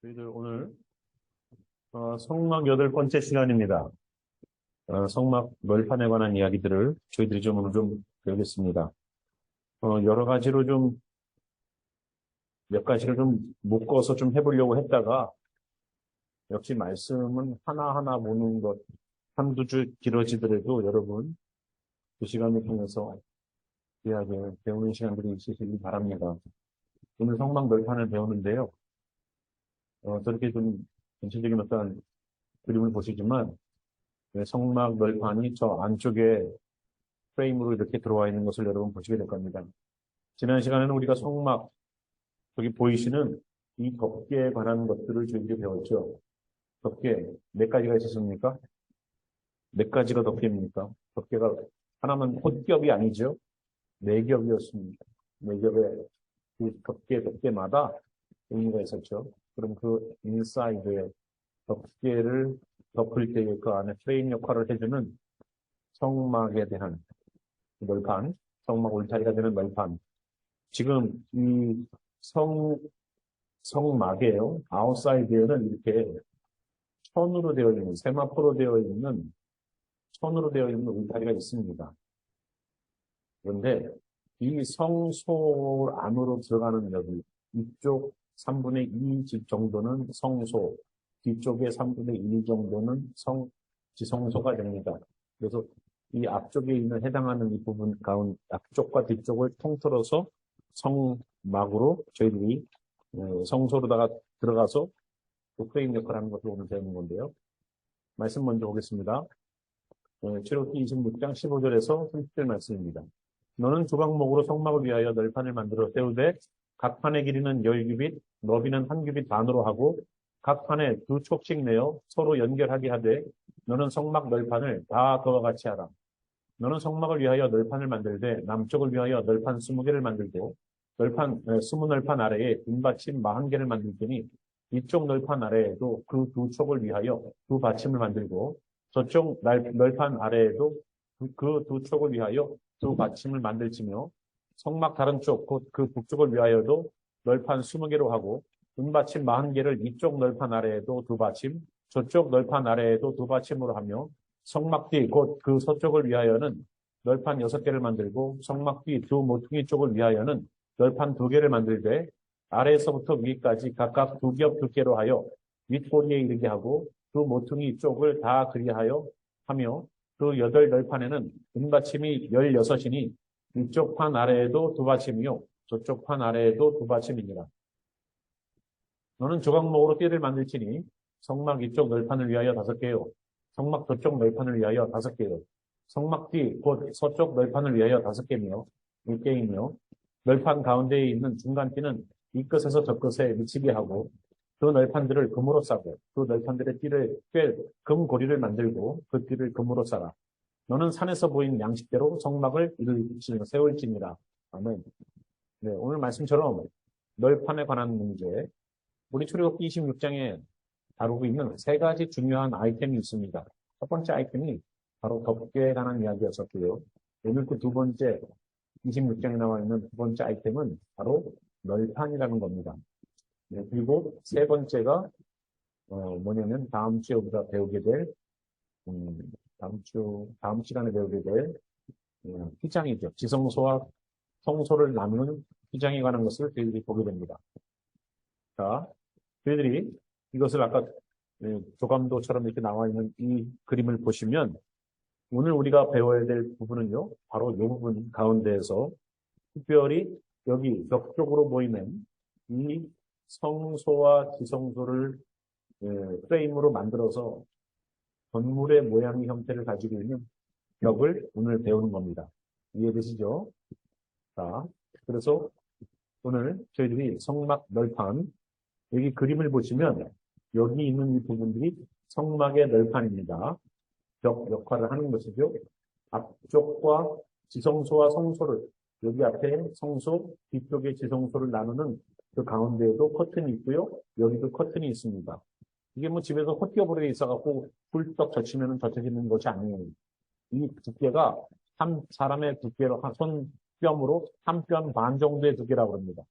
저희들 오늘 성막 8번째 시간입니다. 성막 널판에 관한 이야기들을 저희들이 좀 오늘 좀 배우겠습니다. 여러 가지로 좀 몇 가지를 좀 묶어서 좀 해보려고 했다가 역시 말씀은 하나하나 보는 것 한두 줄 길어지더라도 여러분 그 시간을 통해서 귀하게 배우는 시간들이 있으시길 바랍니다. 오늘 성막 널판을 배우는데요. 저렇게 좀 전체적인 어떤 그림을 보시지만 성막 널판이 저 안쪽에 프레임으로 이렇게 들어와 있는 것을 여러분 보시게 될 겁니다. 지난 시간에는 우리가 성막, 여기 보이시는 이 덮개에 관한 것들을 저희들이 배웠죠. 덮개, 몇 가지가 있었습니까? 몇 가지가 덮개입니까? 덮개가 하나만 홑겹이 아니죠. 4겹이었습니다. 4겹의 그 덮개마다 의미가 있었죠. 그럼 그 인사이드에 덮개를 덮을 때에 그 안에 프레임 역할을 해주는 성막에 대한 널판, 성막 울타리가 되는 널판. 지금 이 성막에요. 아웃사이드에는 이렇게 천으로 되어 있는, 세마포로 되어 있는, 천으로 되어 있는 울타리가 있습니다. 그런데 이 성소 안으로 들어가는 여기, 이쪽 3분의 2 정도는 성소, 뒤쪽에 3분의 1 정도는 지성소가 됩니다. 그래서 이 앞쪽에 있는 해당하는 이 부분 가운데 앞쪽과 뒤쪽을 통틀어서 성막으로 저희들이 성소로다가 들어가서 그 프레임 역할을 하는 것을 오늘 배우는 건데요. 말씀 먼저 보겠습니다. 출애굽기 26장 15절에서 30절 말씀입니다. 너는 조각목으로 성막을 위하여 널판을 만들어 세우되 각 판의 길이는 10규빗, 너비는 1규빗 반으로 하고 각 판에 2촉씩 내어 서로 연결하게 하되 너는 성막 널판을 다 그와 같이 하라. 너는 성막을 위하여 널판을 만들되 남쪽을 위하여 널판 20개를 만들고 20널판 아래에 빈받침 40개를 만들 테니 이쪽 널판 아래에도 그 2촉을 위하여 2받침을 만들고 저쪽 널판 아래에도 그 2촉을 위하여 2받침을 만들지며 성막 다른 쪽, 곧 그 북쪽을 위하여도 널판 20개로 하고 빈받침 40개를 이쪽 널판 아래에도 2받침, 저쪽 널판 아래에도 2받침으로 하며 성막 뒤, 곧 그 서쪽을 위하여는 널판 6개를 만들고 성막 뒤 2모퉁이 쪽을 위하여는 널판 2개를 만들되 아래에서부터 위까지 각각 2겹 두께로 하여 윗꼬리에 이르게 하고 2모퉁이 쪽을 다 그리하여 하며 그 8널판에는 빈받침이 16이니 이쪽 판 아래에도 2받침이요 저쪽 판 아래에도 2받침이니라. 너는 조각목으로 띠를 만들지니 성막 이쪽 널판을 위하여 5개요. 성막 저쪽 널판을 위하여 5개요. 성막 뒤, 곧 서쪽 널판을 위하여 5개며 6개이며 널판 가운데에 있는 중간띠는 이 끝에서 저 끝에 미치게 하고 그 널판들을 금으로 싸고 그 널판들의 띠를 꿰 금고리를 만들고 그 띠를 금으로 싸라. 너는 산에서 보인 양식대로 성막을 세울지니라. 아멘. 네, 오늘 말씀처럼 널판에 관한 문제, 우리 출애굽기 26장에 다루고 있는 3가지 중요한 아이템이 있습니다. 첫 번째 아이템이 바로 덮개에 관한 이야기였었고요. 오늘 그 2번째, 26장에 나와 있는 2번째 아이템은 바로 널판이라는 겁니다. 네, 그리고 3번째가 뭐냐면 다음 주에 우리가 배우게 될 다음 시간에 배우게 될 휘장이죠. 지성소와 성소를 나누는 휘장에 관한 것을 저희들이 보게 됩니다. 자, 저희들이 이것을 아까 조감도처럼 이렇게 나와 있는 이 그림을 보시면 오늘 우리가 배워야 될 부분은요, 바로 이 부분 가운데에서 특별히 여기 벽쪽으로 보이는 이 성소와 지성소를 프레임으로 만들어서 건물의 모양의 형태를 가지고 있는 벽을 오늘 배우는 겁니다. 이해되시죠? 자, 그래서 오늘 저희들이 성막 널판, 여기 그림을 보시면 여기 있는 이 부분들이 성막의 널판입니다. 벽 역할을 하는 것이죠. 앞쪽과 지성소와 성소를, 여기 앞에 성소, 뒤쪽에 지성소를 나누는 그 가운데에도 커튼이 있고요. 여기도 커튼이 있습니다. 이게 뭐 집에서 헛겨버려 있어갖고 훌떡 젖히면 젖혀지는 것이 아니에요. 이 두께가 한 사람의 두께로, 손뼘으로 한 뼘 반 정도의 두께라고 합니다.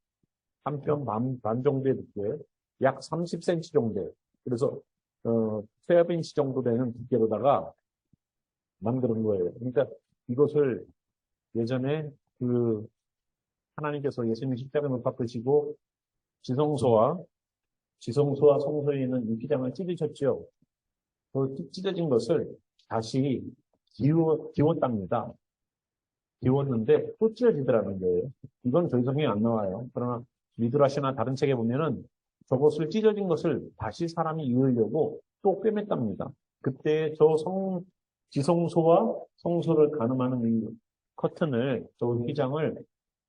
한 뼘 반 정도의 두께. 약 30cm 정도. 그래서 12인치 정도 되는 두께로다가 만드는 거예요. 그러니까 이것을 예전에 그 하나님께서 예수님 십자가 못 박으시고 지성소와 성소에 있는 이 휘장을 찢으셨죠. 그 찢어진 것을 다시 기웠답니다. 기웠는데 또 찢어지더라는 거예요. 이건 저희 성경에 안 나와요. 그러나 미드라시나 다른 책에 보면은 저것을 찢어진 것을 다시 사람이 이으려고 또 꿰맸답니다. 그때 지성소와 성소를 가늠하는 이 커튼을, 저 휘장을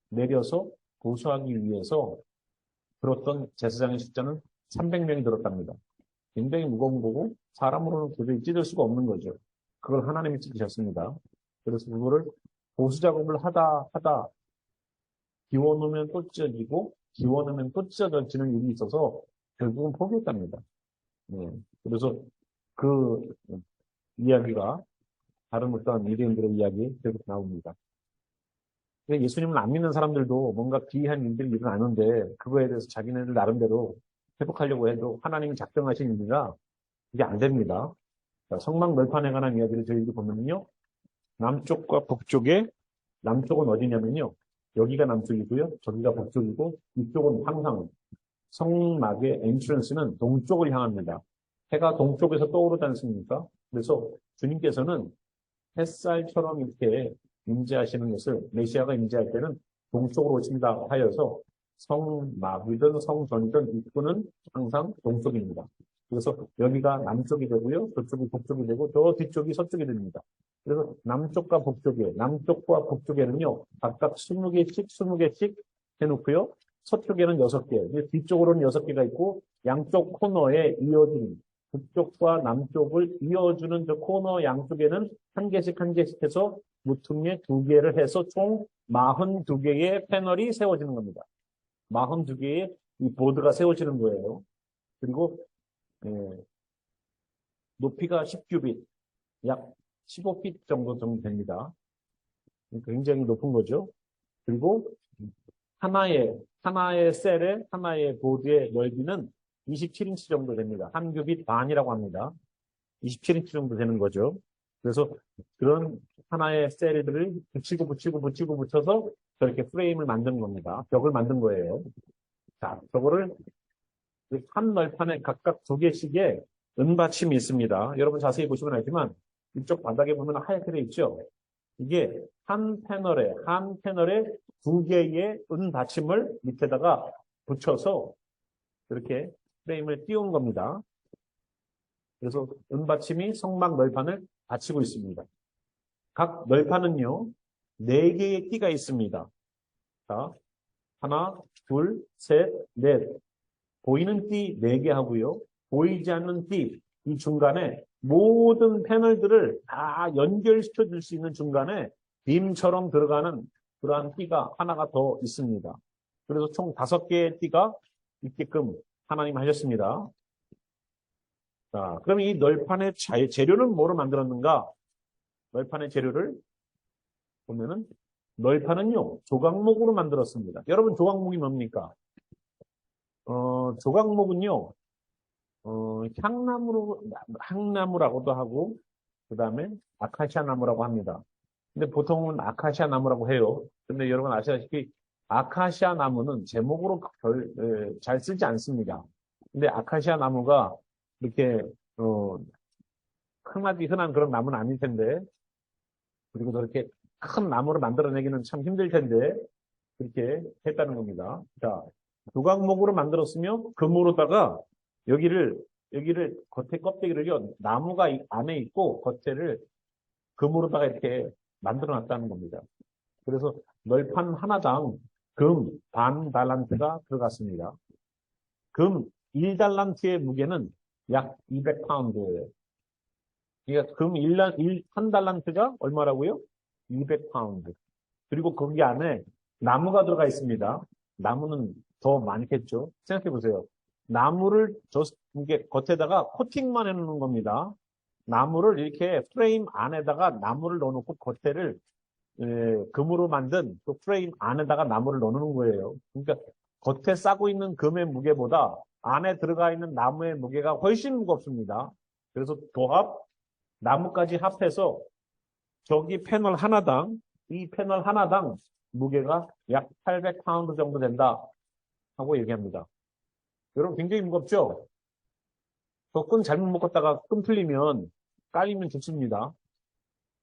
내려서 보수하기 위해서 들었던 제사장의 숫자는 300명이 들었답니다. 굉장히 무거운 거고 사람으로는 도저히 찢을 수가 없는 거죠. 그걸 하나님이 찢으셨습니다. 그래서 그거를 보수 작업을 하다 기워놓으면 또 찢어지고 기워놓으면 또 찢어지는 일이 있어서 결국은 포기했답니다. 그래서 그 이야기가 다른 어떤 유대인들의 이야기 계속 나옵니다. 예수님을 안 믿는 사람들도 뭔가 기이한 일들이 일어나는데 그거에 대해서 자기네들 나름대로 회복하려고 해도 하나님이 작정하신 일이라 이게 안 됩니다. 성막 널판에 관한 이야기를 저희들이 보면요. 남쪽과 북쪽에, 남쪽은 어디냐면요. 여기가 남쪽이고요. 저기가 북쪽이고 이쪽은 항상 성막의 엔트런스는 동쪽을 향합니다. 해가 동쪽에서 떠오르지 않습니까? 그래서 주님께서는 햇살처럼 이렇게 임재하시는 것을 메시아가 임재할 때는 동쪽으로 오신다 하여서 성막이든 성전이든 입구는 항상 동쪽입니다. 그래서 여기가 남쪽이 되고요. 저쪽이 북쪽이 되고 저 뒤쪽이 서쪽이 됩니다. 그래서 남쪽과 북쪽에는요. 각각 20개씩 해놓고요. 서쪽에는 6개, 뒤쪽으로는 6개가 있고 양쪽 코너에 이어진 북쪽과 남쪽을 이어주는 저 코너 양쪽에는 한 개씩 해서 무퉁에 2개를 해서 총 42개의 패널이 세워지는 겁니다. 42개의 이 보드가 세워지는 거예요. 그리고 높이가 10규빗, 약 15핏 정도 됩니다. 굉장히 높은 거죠. 그리고 하나의 셀에, 하나의 보드의 넓이는 27인치 정도 됩니다. 한 규빗 반이라고 합니다. 27인치 정도 되는 거죠. 그래서 그런 하나의 셀들을 붙여서 저렇게 프레임을 만든 겁니다. 벽을 만든 거예요. 자, 저거를 한 널판에 각각 2개씩의 은받침이 있습니다. 여러분 자세히 보시면 알지만 이쪽 바닥에 보면 하얗게 되어 있죠. 이게 한 패널에 2개의 은받침을 밑에다가 붙여서 이렇게 프레임을 띄운 겁니다. 그래서 은받침이 성막 널판을 받치고 있습니다. 각 널판은요, 4개의 띠가 있습니다. 자, 하나, 둘, 셋, 넷. 보이는 띠 4개 하고요. 보이지 않는 띠, 이 중간에 모든 패널들을 다 연결시켜 줄 수 있는 중간에 빔처럼 들어가는 그러한 띠가 하나가 더 있습니다. 그래서 총 5개의 띠가 있게끔 하나님 하셨습니다. 자, 그럼 이 널판의 재료는 뭐로 만들었는가? 널판의 재료를 보면은 널판은요, 조각목으로 만들었습니다. 여러분, 조각목이 뭡니까? 조각목은요, 향나무라고도 하고, 그 다음에 아카시아 나무라고 합니다. 근데 보통은 아카시아 나무라고 해요. 근데 여러분 아시다시피 아카시아 나무는 제목으로 잘 쓰지 않습니다. 근데 아카시아 나무가 이렇게, 흔한 그런 나무는 아닐 텐데, 그리고 저렇게 큰 나무를 만들어내기는 참 힘들 텐데, 그렇게 했다는 겁니다. 자, 조각목으로 만들었으며, 금으로다가 여기를 겉에 껍데기를요, 나무가 안에 있고, 겉에를 금으로다가 이렇게 만들어 놨다는 겁니다. 그래서 널판 하나당 금 반 달란트가 들어갔습니다. 금 1달란트의 무게는 약 200파운드예요. 그러니까 금 1달란트가 얼마라고요? 200파운드. 그리고 거기 안에 나무가 들어가 있습니다. 나무는 더 많겠죠. 생각해 보세요. 나무를 이게 겉에다가 코팅만 해놓는 겁니다. 나무를 이렇게 프레임 안에다가 나무를 넣어놓고 겉에를 금으로 만든 그 프레임 안에다가 나무를 넣어놓는 거예요. 그러니까 겉에 싸고 있는 금의 무게보다 안에 들어가 있는 나무의 무게가 훨씬 무겁습니다. 그래서 도합, 나무까지 합해서 저기 패널 하나당, 이 패널 하나당 무게가 약 800파운드 정도 된다 하고 얘기합니다. 여러분 굉장히 무겁죠? 저 끈 잘못 묶었다가 끈 풀리면 깔리면 죽습니다.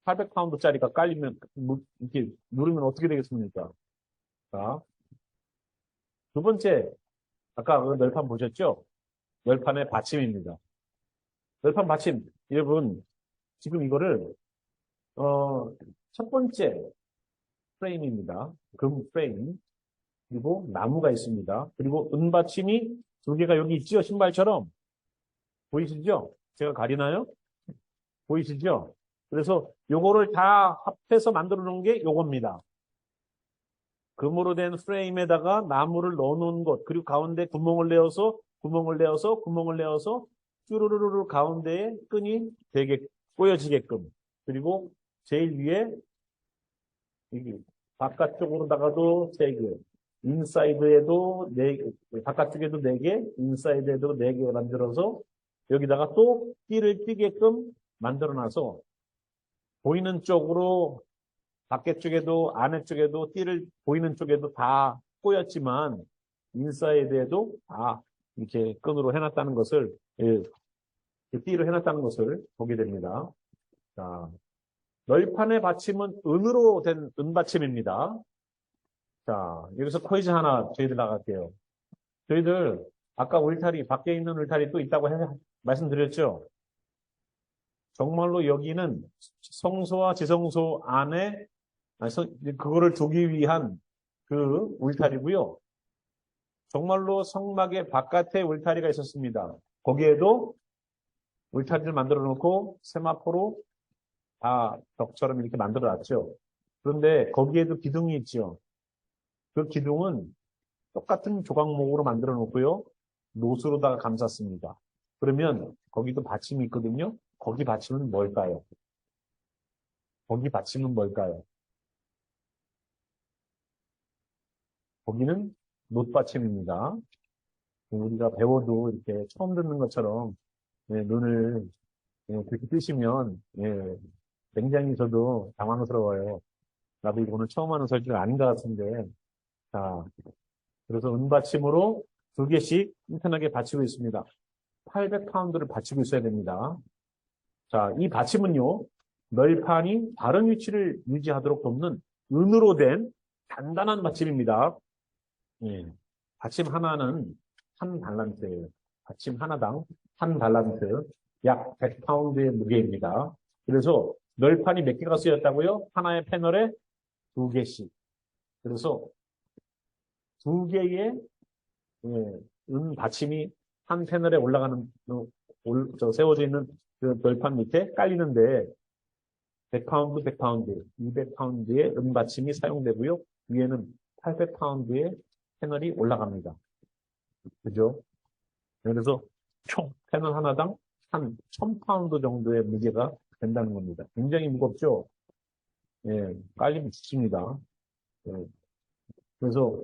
800파운드짜리가 깔리면 이렇게 누르면 어떻게 되겠습니까? 자, 두 번째, 아까 그 널판 보셨죠? 널판의 받침입니다. 널판 받침, 여러분 지금 이거를 첫 번째 프레임입니다. 금 프레임. 그리고 나무가 있습니다. 그리고 은받침이 두 개가 여기 있죠? 신발처럼. 보이시죠? 제가 가리나요? 보이시죠? 그래서 요거를 다 합해서 만들어 놓은 게 요겁니다. 금으로 된 프레임에다가 나무를 넣어 놓은 것, 그리고 가운데 구멍을 내어서 쭈루루루 가운데에 끈이 되게 꼬여지게끔. 그리고 제일 위에 여기 바깥쪽으로다가도 3개, 인사이드에도 4개, 바깥쪽에도 4개, 인사이드에도 4개 만들어서 여기다가 또 띠를 띠게끔 만들어놔서 보이는 쪽으로 밖에 쪽에도 안에 쪽에도 띠를 보이는 쪽에도 다 꼬였지만 인사이드에도 다 이렇게 끈으로 해놨다는 것을 띠로 해놨다는 것을 보게 됩니다. 자, 널판의 받침은 은으로 된 은받침입니다. 자, 여기서 퀴즈 하나 저희들 나갈게요. 저희들 아까 울타리 밖에 있는 울타리 또 있다고 말씀드렸죠? 정말로 여기는 성소와 지성소 안에 그거를 두기 위한 그 울타리고요. 정말로 성막의 바깥에 울타리가 있었습니다. 거기에도 울타리를 만들어 놓고 세마포로 다 벽처럼 이렇게 만들어 놨죠. 그런데 거기에도 기둥이 있죠. 그 기둥은 똑같은 조각목으로 만들어 놓고요. 노수로다가 감쌌습니다. 그러면 거기도 받침이 있거든요. 거기 받침은 뭘까요? 거기 받침은 뭘까요? 거기는 놋받침입니다. 우리가 배워도 이렇게 처음 듣는 것처럼 눈을 그렇게 뜨시면 굉장히 저도 당황스러워요. 나도 이거는 처음 하는 설교가 아닌 것 같은데. 자, 그래서 은받침으로 2개씩 튼튼하게 받치고 있습니다. 800파운드를 받치고 있어야 됩니다. 자, 이 받침은요, 널판이 바른 위치를 유지하도록 돕는 은으로 된 단단한 받침입니다. 받침 하나는 한 달란트예요. 받침 하나당 한 달란트, 약 100파운드의 무게입니다. 그래서 널판이 몇 개가 쓰였다고요? 하나의 패널에 2개씩. 그래서 2개의 은 받침이 한 패널에 올라가는 세워져 있는 그 널판 밑에 깔리는데 100파운드, 100파운드, 200파운드의 은 받침이 사용되고요. 위에는 800파운드의 패널이 올라갑니다. 그죠? 그래서 총 패널 하나당 한 1000파운드 정도의 무게가 된다는 겁니다. 굉장히 무겁죠? 깔리면 죽습니다. 그래서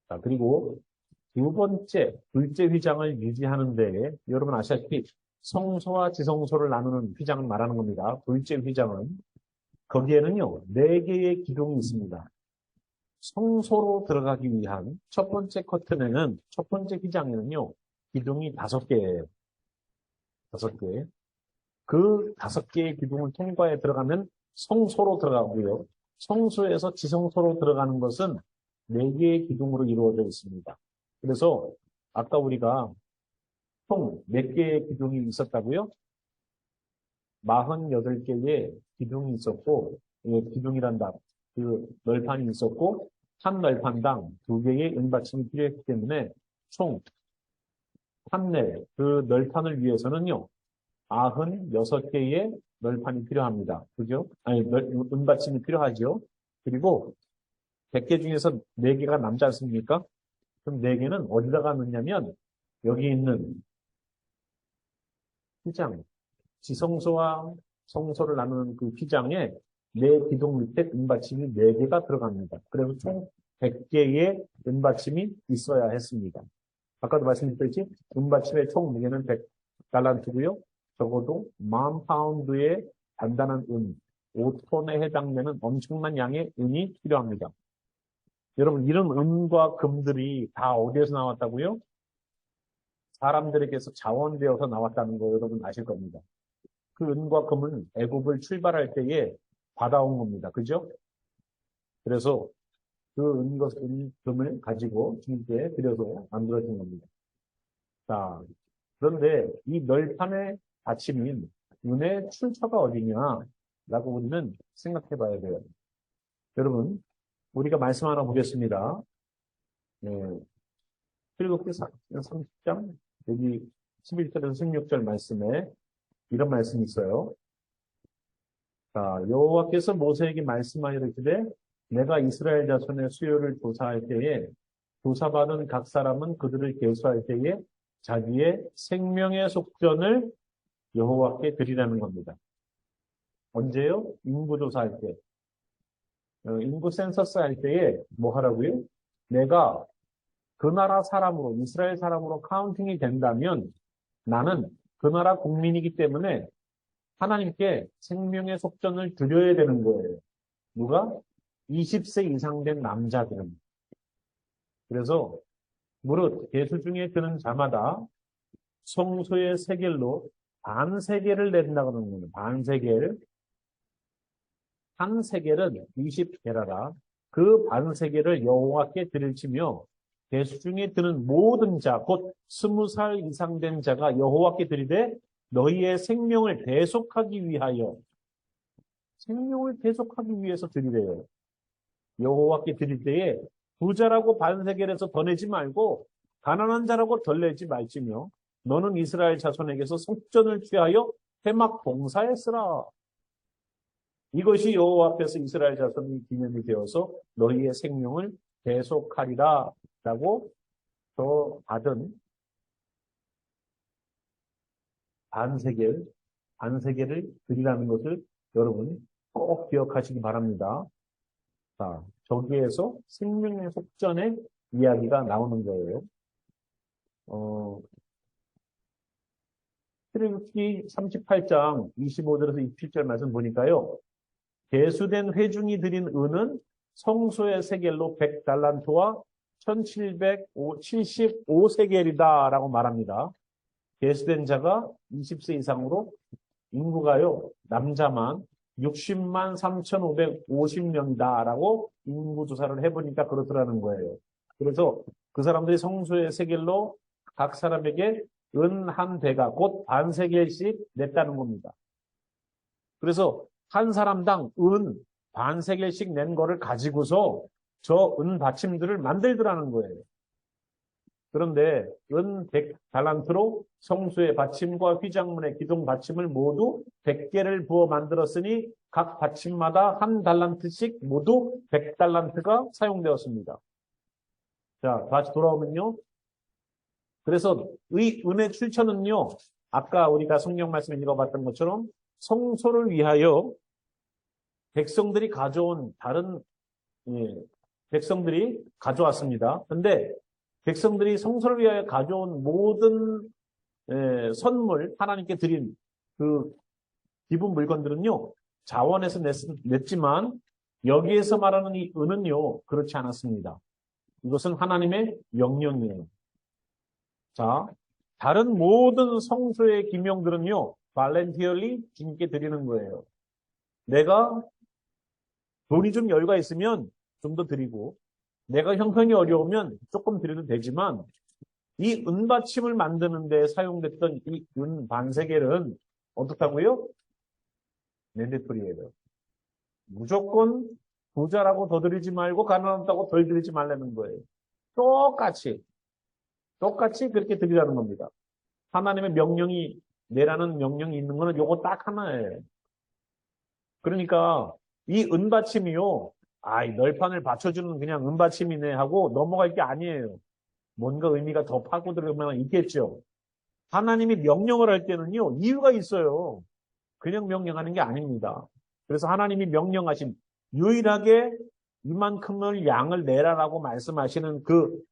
자, 그리고 둘째 휘장을 유지하는데 여러분 아시다시피 성소와 지성소를 나누는 휘장을 말하는 겁니다. 둘째 휘장은 거기에는요 4개의 기둥이 있습니다. 성소로 들어가기 위한 첫 번째 커튼에는 첫 번째 휘장에는요 기둥이 5개예요. 5개. 그 5개의 기둥을 통과해 들어가면 성소로 들어가고요. 성소에서 지성소로 들어가는 것은 4개의 기둥으로 이루어져 있습니다. 그래서 아까 우리가 총 몇 개의 기둥이 있었다고요? 48개의 기둥이 있었고, 기둥이란다. 그 널판이 있었고, 한 널판당 2개의 은받침이 필요했기 때문에 총 판넬, 그 널판을 위해서는요, 96개의 널판이 필요합니다. 그죠? 아니, 은받침이 필요하죠. 그리고 100개 중에서 4개가 남지 않습니까? 그럼 4개는 어디다가 넣냐면, 여기 있는 휘장, 지성소와 성소를 나누는 그 휘장에 4기둥 밑에 은받침이 4개가 들어갑니다. 그래서 총 100개의 은받침이 있어야 했습니다. 아까도 말씀드렸듯이 은받침의 총 무게는 100달란트고요. 적어도 10,000파운드의 단단한 은, 5톤에 해당되는 엄청난 양의 은이 필요합니다. 여러분, 이런 은과 금들이 다 어디에서 나왔다고요? 사람들에게서 자원되어서 나왔다는 거 여러분 아실 겁니다. 그 은과 금은 애굽을 출발할 때에 받아온 겁니다. 그죠? 그래서 그 은과 금을 가지고 주님께 드려서 만들어진 겁니다. 자, 그런데 이 널판의 받침인 은의 출처가 어디냐라고 우리는 생각해 봐야 돼요. 여러분, 우리가 말씀 하나 보겠습니다. 네. 출애굽기 30장 여기 11절에서 16절 말씀에 이런 말씀이 있어요. 자, 여호와께서 모세에게 말씀하시되 내가 이스라엘 자손의 수요를 조사할 때에 조사받은 각 사람은 그들을 계수할 때에 자기의 생명의 속전을 여호와께 드리라는 겁니다. 언제요? 인구조사할 때. 인구 센서스 할 때에 뭐 하라고요? 내가 그 나라 사람으로, 이스라엘 사람으로 카운팅이 된다면 나는 그 나라 국민이기 때문에 하나님께 생명의 속전을 드려야 되는 거예요. 누가? 20세 이상 된 남자들은. 그래서 무릇 계수 중에 드는 자마다 성소의 세겔로 반세겔을 낸다고 하는 거예요. 반세겔. 한 세겔은 20게라라. 그 반세겔을 여호와께 드릴지며 계수 중에 드는 모든 자, 곧 20살 이상 된 자가 여호와께 드리되 너희의 생명을 대속하기 위하여 생명을 대속하기 위해서 드리래요. 여호와께 드릴 때에 부자라고 반세겔에서 더 내지 말고 가난한 자라고 덜 내지 말지며 너는 이스라엘 자손에게서 속전을 취하여 회막 봉사했으라. 이것이 여호와 앞에서 이스라엘 자손이 기념이 되어서 너희의 생명을 대속하리라 라고 더 받은 반세겔을 드리라는 것을 여러분 꼭 기억하시기 바랍니다. 자, 저기에서 생명의 속전의 이야기가 나오는 거예요. 출애굽기 38장 25절에서 27절 말씀 보니까요. 계수된 회중이 드린 은은 성소의 세겔로 100달란트와 1775세겔이다 라고 말합니다. 계수된 자가 20세 이상으로 인구가요. 남자만 60만 3,550명이다 라고 인구조사를 해보니까 그렇더라는 거예요. 그래서 그 사람들이 성소의 세겔로 각 사람에게 은 한 대가 곧 반세겔씩 냈다는 겁니다. 그래서 한 사람당 은 반세겔씩 낸 거를 가지고서 저 은 받침들을 만들더라는 거예요. 그런데 은 100달란트로 성소의 받침과 휘장문의 기둥 받침을 모두 100개를 부어 만들었으니 각 받침마다 한 달란트씩 모두 100달란트가 사용되었습니다. 자, 다시 돌아오면요. 그래서 이 은의 출처는요. 아까 우리가 성경 말씀에 읽어봤던 것처럼 성소를 위하여 백성들이 가져온 백성들이 가져왔습니다. 그런데 백성들이 성소를 위하여 가져온 모든 선물, 하나님께 드린 그 기본 물건들은요, 자원에서 냈지만 여기에서 말하는 이 은은요, 그렇지 않았습니다. 이것은 하나님의 명령이에요. 자, 다른 모든 성소의 기명들은요, 발렌티얼리 주님께 드리는 거예요. 내가 돈이 좀 여유가 있으면 좀 더 드리고, 내가 형편이 어려우면 조금 드려도 되지만 이 은받침을 만드는 데 사용됐던 이 은 반세겔은 어떻다고요? 맨데토리예요. 무조건 부자라고 더 드리지 말고 가난하다고 덜 드리지 말라는 거예요. 똑같이 그렇게 드리라는 겁니다. 하나님의 명령이 내라는 명령이 있는 거는 요거 딱 하나예요. 그러니까 이 은받침이요. 이 널판을 받쳐주는 그냥 은받침이네 하고 넘어갈 게 아니에요. 뭔가 의미가 더 파고들으면 있겠죠. 하나님이 명령을 할 때는요. 이유가 있어요. 그냥 명령하는 게 아닙니다. 그래서 하나님이 명령하신 유일하게 이만큼을 양을 내라라고 말씀하시는 그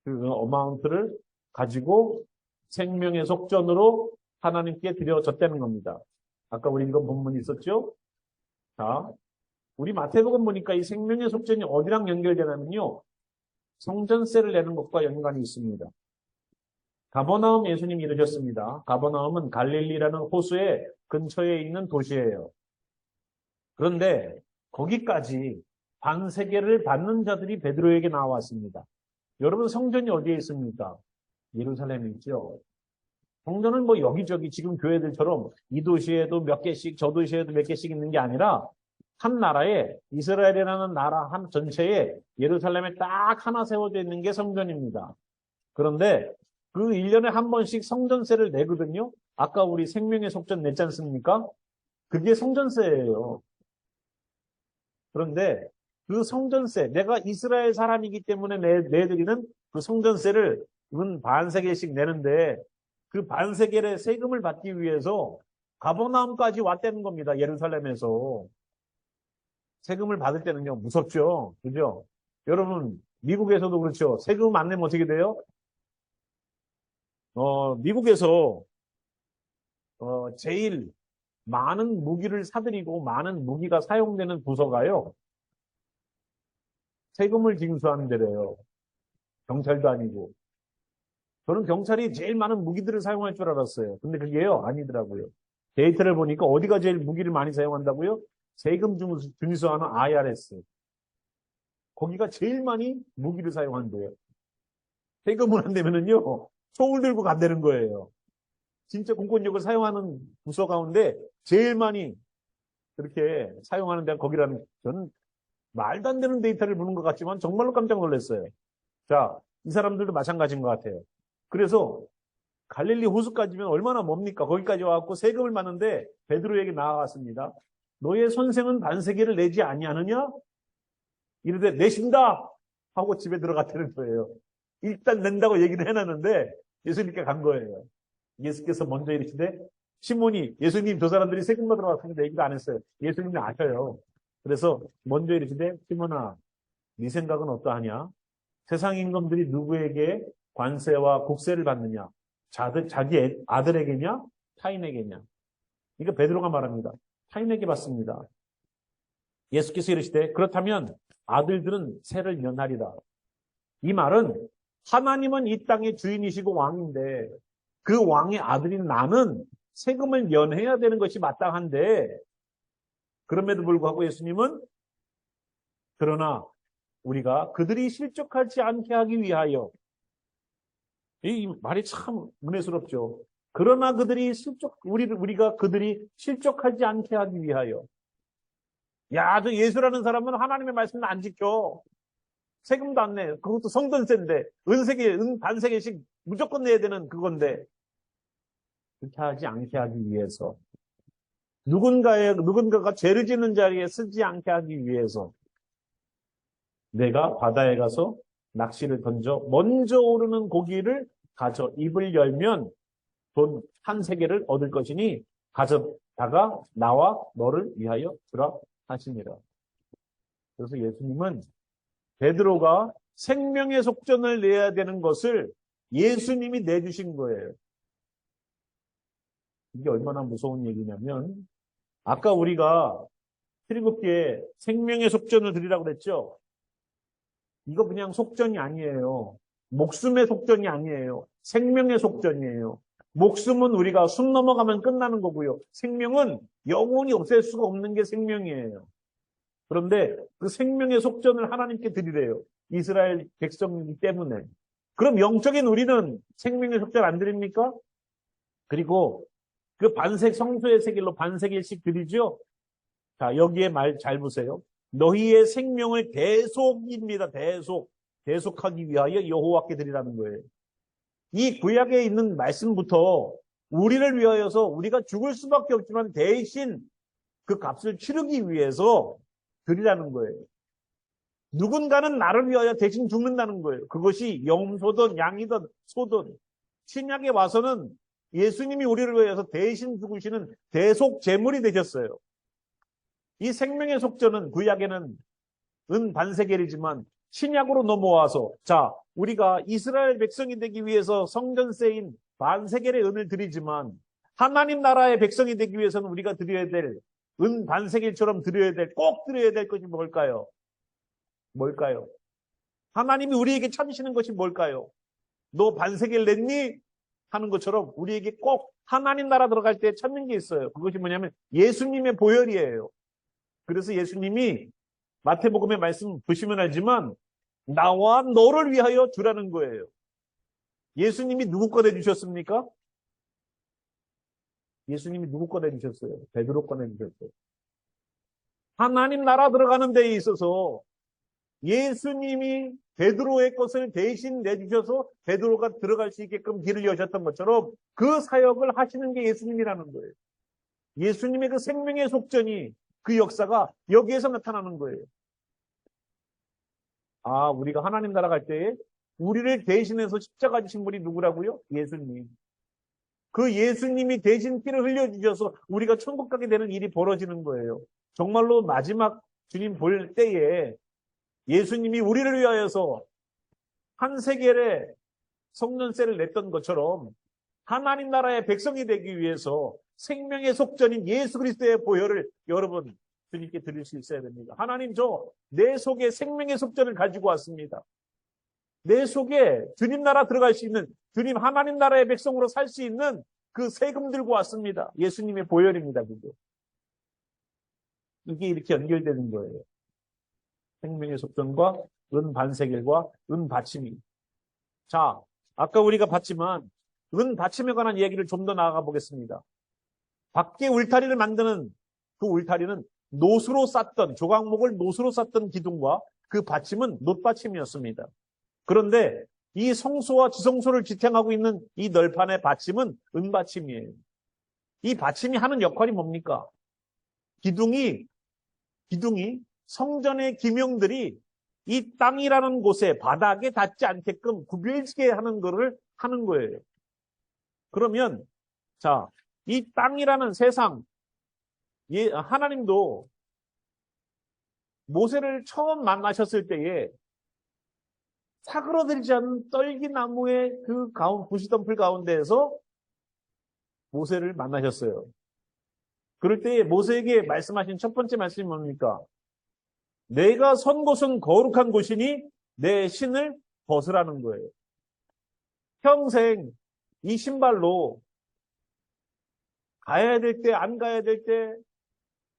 그 어마운트를 가지고 생명의 속전으로 하나님께 드려졌다는 겁니다. 아까 우리 이거 본문이 있었죠? 자, 우리 마태복음 보니까 이 생명의 속전이 어디랑 연결되냐면요. 성전세를 내는 것과 연관이 있습니다. 가버나움 예수님이 이르셨습니다. 가버나움은 갈릴리라는 호수의 근처에 있는 도시예요. 그런데 거기까지 반세계를 받는 자들이 베드로에게 나왔습니다. 여러분 성전이 어디에 있습니까? 예루살렘에 있죠. 성전은 뭐 여기저기 지금 교회들처럼 이 도시에도 몇 개씩 저 도시에도 몇 개씩 있는 게 아니라 한 나라에 이스라엘이라는 나라 한 전체에 예루살렘에 딱 하나 세워져 있는 게 성전입니다. 그런데 그 1년에 한 번씩 성전세를 내거든요. 아까 우리 생명의 속전 냈지 않습니까? 그게 성전세예요. 그런데 그 성전세, 내가 이스라엘 사람이기 때문에 내드리는 그 성전세를 은 반세겔씩 내는데 그 반세겔의 세금을 받기 위해서 가버나움까지 왔다는 겁니다. 예루살렘에서. 세금을 받을 때는요, 무섭죠. 그죠? 여러분, 미국에서도 그렇죠. 세금 안 내면 어떻게 돼요? 미국에서, 제일 많은 무기를 사들이고 많은 무기가 사용되는 부서가요. 세금을 징수하는 데래요. 경찰도 아니고. 저는 경찰이 제일 많은 무기들을 사용할 줄 알았어요. 근데 그게요, 아니더라고요. 데이터를 보니까 어디가 제일 무기를 많이 사용한다고요? 세금 징수하는 IRS. 거기가 제일 많이 무기를 사용한대요. 세금을 안 내면은요, 총을 들고 간다는 거예요. 진짜 공권력을 사용하는 부서 가운데 제일 많이 그렇게 사용하는 데가 거기라는, 저는 말도 안 되는 데이터를 보는 것 같지만 정말로 깜짝 놀랐어요. 자, 이 사람들도 마찬가지인 것 같아요. 그래서 갈릴리 호수까지면 얼마나 멉니까? 거기까지 와갖고 세금을 받는데 베드로에게 나아갔습니다. 너의 선생은 반세겔을 내지 아니하느냐? 이르되 내신다! 하고 집에 들어갔다는 거예요. 일단 낸다고 얘기를 해놨는데 예수님께 간 거예요. 예수께서 먼저 이르시되 시몬이, 예수님 저 사람들이 세금 받으러 왔습니다. 얘기도 안 했어요. 예수님이 아셔요. 그래서 먼저 이르시되 시몬아, 네 생각은 어떠하냐? 세상 임금들이 누구에게 관세와 국세를 받느냐? 자기 아들에게냐? 타인에게냐? 이거 베드로가 말합니다. 타인에게 받습니다. 예수께서 이르시되 그렇다면 아들들은 세를 면하리라. 이 말은 하나님은 이 땅의 주인이시고 왕인데 그 왕의 아들인 나는 세금을 면해야 되는 것이 마땅한데 그럼에도 불구하고 예수님은 그러나 우리가 그들이 실족하지 않게 하기 위하여, 이 말이 참 은혜스럽죠. 그러나 우리가 그들이 실족하지 않게 하기 위하여. 야, 저 예수라는 사람은 하나님의 말씀을 안 지켜. 세금도 안 내. 그것도 성전세인데, 반세계씩 무조건 내야 되는 그건데. 그렇게 하지 않게 하기 위해서. 누군가가 죄를 짓는 자리에 쓰지 않게 하기 위해서. 내가 바다에 가서 낚시를 던져 먼저 오르는 고기를 가져 입을 열면 돈 한 세겔을 얻을 것이니 가져다가 나와 너를 위하여 주라 하시니라. 그래서 예수님은 베드로가 생명의 속전을 내야 되는 것을 예수님이 내주신 거예요. 이게 얼마나 무서운 얘기냐면 아까 우리가 7개의 생명의 속전을 드리라고 그랬죠. 이거 그냥 속전이 아니에요. 목숨의 속전이 아니에요. 생명의 속전이에요. 목숨은 우리가 숨 넘어가면 끝나는 거고요. 생명은 영원히 없앨 수가 없는 게 생명이에요. 그런데 그 생명의 속전을 하나님께 드리래요. 이스라엘 백성이기 때문에. 그럼 영적인 우리는 생명의 속전 안 드립니까? 그리고 그 성소의 세겔로 반세겔씩 드리죠? 자, 여기에 말 잘 보세요. 너희의 생명을 대속입니다. 대속하기 위하여 여호와께 드리라는 거예요. 이 구약에 있는 말씀부터 우리를 위하여서 우리가 죽을 수밖에 없지만 대신 그 값을 치르기 위해서 드리라는 거예요. 누군가는 나를 위하여 대신 죽는다는 거예요. 그것이 염소든 양이든 소든. 신약에 와서는 예수님이 우리를 위해서 대신 죽으시는 대속 제물이 되셨어요. 이 생명의 속전은 구약에는 반세겔이지만 신약으로 넘어와서, 자, 우리가 이스라엘 백성이 되기 위해서 성전세인 반세겔의 은을 드리지만 하나님 나라의 백성이 되기 위해서는 우리가 드려야 될 은 반세겔처럼 드려야 될, 꼭 드려야 될 것이 뭘까요? 뭘까요? 하나님이 우리에게 찾으시는 것이 뭘까요? 너 반세겔 냈니? 하는 것처럼 우리에게 꼭 하나님 나라 들어갈 때 찾는 게 있어요. 그것이 뭐냐면 예수님의 보혈이에요. 그래서 예수님이 마태복음의 말씀 보시면 알지만 나와 너를 위하여 주라는 거예요. 예수님이 누구 거 내주셨습니까? 예수님이 누구 거 내주셨어요? 베드로 거 내주셨어요. 하나님 나라 들어가는 데에 있어서 예수님이 베드로의 것을 대신 내주셔서 베드로가 들어갈 수 있게끔 길을 여셨던 것처럼 그 사역을 하시는 게 예수님이라는 거예요. 예수님의 그 생명의 속전이, 그 역사가 여기에서 나타나는 거예요. 아, 우리가 하나님 나라 갈 때에 우리를 대신해서 십자가 지신 분이 누구라고요? 예수님. 그 예수님이 대신 피를 흘려주셔서 우리가 천국 가게 되는 일이 벌어지는 거예요. 정말로 마지막 주님 볼 때에 예수님이 우리를 위하여서 한 세겔의 성전세를 냈던 것처럼 하나님 나라의 백성이 되기 위해서 생명의 속전인 예수 그리스도의 보혈을 여러분 주님께 드릴 수 있어야 됩니다. 하나님, 저 내 속에 생명의 속전을 가지고 왔습니다. 내 속에 주님 나라 들어갈 수 있는, 주님 하나님 나라의 백성으로 살 수 있는 그 세금 들고 왔습니다. 예수님의 보혈입니다. 그게. 이게 이렇게 연결되는 거예요. 생명의 속전과 은 반세겔과 은 받침이. 자, 아까 우리가 봤지만 은 받침에 관한 이야기를 좀 더 나아가 보겠습니다. 밖에 울타리를 만드는 그 울타리는 노수로 쌌던, 조각목을 노수로 쌌던 기둥과 그 받침은 놋받침이었습니다. 그런데 이 성소와 지성소를 지탱하고 있는 이 널판의 받침은 은받침이에요. 이 받침이 하는 역할이 뭡니까? 기둥이 성전의 기명들이 이 땅이라는 곳에 바닥에 닿지 않게끔 구별지게 하는 거를 하는 거예요. 그러면 자, 이 땅이라는 세상, 하나님도 모세를 처음 만나셨을 때에 사그러들지 않은 떨기나무의 그 부시덤불 가운데에서 모세를 만나셨어요. 그럴 때에 모세에게 말씀하신 첫 번째 말씀이 뭡니까? 내가 선 곳은 거룩한 곳이니 내 신을 벗으라는 거예요. 평생 이 신발로 가야 될 때, 안 가야 될 때,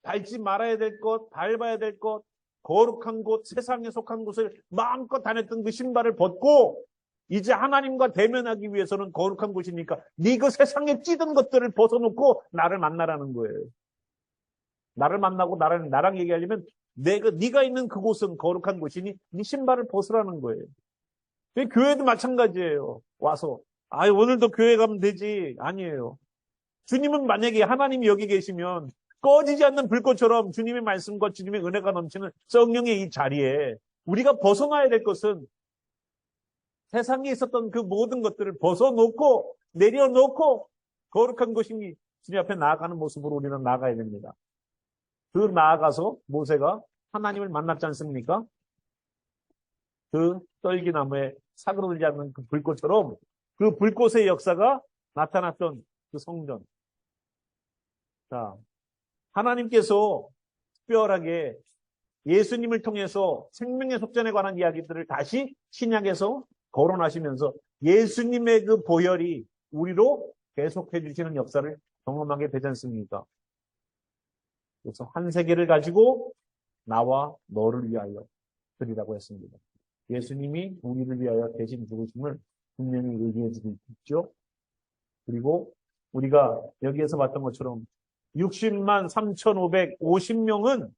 밟지 말아야 될 것, 밟아야 될 것, 거룩한 곳, 세상에 속한 곳을 마음껏 다녔던 그 신발을 벗고 이제 하나님과 대면하기 위해서는 거룩한 곳이니까 네가 세상에 찌든 것들을 벗어놓고 나를 만나라는 거예요. 나를 만나고 나랑 얘기하려면 네가 있는 그곳은 거룩한 곳이니 네 신발을 벗으라는 거예요. 교회도 마찬가지예요. 와서 오늘도 교회 가면 되지. 아니에요. 주님은 만약에 하나님이 여기 계시면 꺼지지 않는 불꽃처럼 주님의 말씀과 주님의 은혜가 넘치는 성령의 이 자리에 우리가 벗어나야 될 것은 세상에 있었던 그 모든 것들을 벗어놓고 내려놓고 거룩한 것이니 주님 앞에 나아가는 모습으로 우리는 나아가야 됩니다. 그 나아가서 모세가 하나님을 만났지 않습니까? 그 떨기나무에 사그러들지 않는 그 불꽃처럼 그 불꽃의 역사가 나타났던 그 성전. 자, 하나님께서 특별하게 예수님을 통해서 생명의 속전에 관한 이야기들을 다시 신약에서 거론하시면서 예수님의 그 보혈이 우리로 계속해 주시는 역사를 경험하게 되지 않습니까? 그래서 한 세계를 가지고 나와 너를 위하여 드리라고 했습니다. 예수님이 우리를 위하여 대신 죽으심을 분명히 의지해 주고 있죠. 그리고 우리가 여기에서 봤던 것처럼 60만 3,550명은